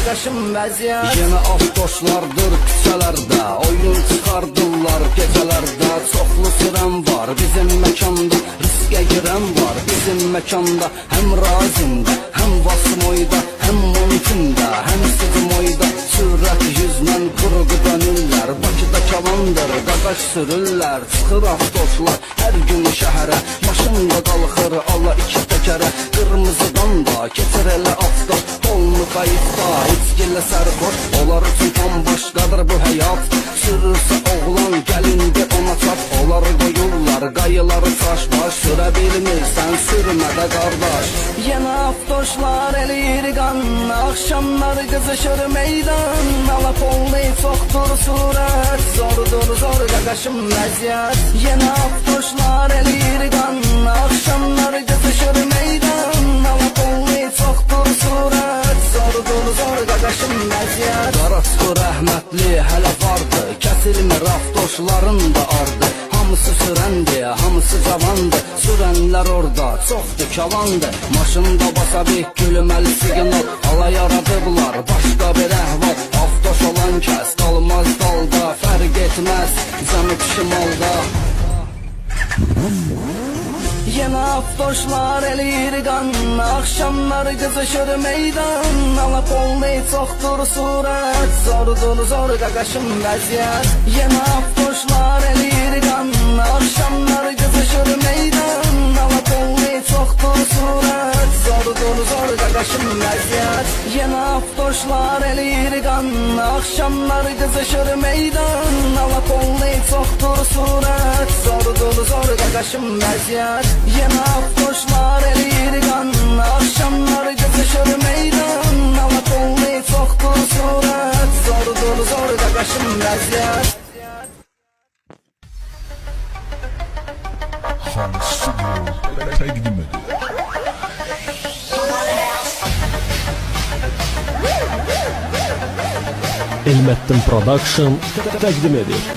qaqaşım vəziyyət. Yeni avtoşlardır küçələrdə, oyun çıxardırlar gecələrdə. Çoxlu sürən var bizim məkanda, riskə girən var bizim məkanda. Həm razində, həm vasmoyda, həm montunda, həm sızmoyda. Sürət yüzlə qırğı dönürlər, Bakıda kalandır, qaqaş sürürlər. Çıxır avtoşlar hər gün şəhərə, maşınla qalxır Allah iki təkərə. Qırmızıdan da keçir elə avtoş, olmu qayıqda, heç gələ sərxoş. Onlar üçün tam başqadır bu həyat. Sürürsə oğlan gəlindi ona çat. Onlar qoyurlar qayıları saç baş. Sürə bilmirsən sürmədə qardaş. Yeni avtoşlar eləyir qan, axşamlar qızışır meydan. Alap olmayı çoxdur surət, zordur zor qaqaşım vəziyyət. Yeni avtoşlar eləyir qan, axşamlar qızışır meydan. Alap olmayı çoxdur surət, zordur zor qaqaşım vəziyyət. Qaraçı rəhmətli hələ vardı, kəsilmir avtoşların da ardı. Hamısı sürəndi, hamısı cavandı, sürənlər orada çoxdur kalandı. Maşında basa bir gülməli signal, ala yaradıblar başqa bir əhval. Avtoş olan kəs qalmaz dalda, fərq etməz cənub şimalda. Yeni avtoşlar eləyir qan, axşamlar qızışır meydan. Alap olmayı çoxdur surət, zordur zor qaqaşım vəziyyət. Yeni avtoşlar eləyir qan, axşamlar qızışır meydan. Alap olmayı çoxdur surət, zordur zor qaqaşım vəziyyət. Yeni avtoşlar eləyir qan, axşamlar qızışır meydan. Alap olmayı çoxdur surət, zordur zor qaqaşım vəziyyət. Yeni avtoşlar eləyir qan, axşamlar qızışır meydan. Alap olmayı çoxdur surət, zordur zor qaqaşım vəziyyət. Hansı təqdim edir? Elmettin Production təqdim edir.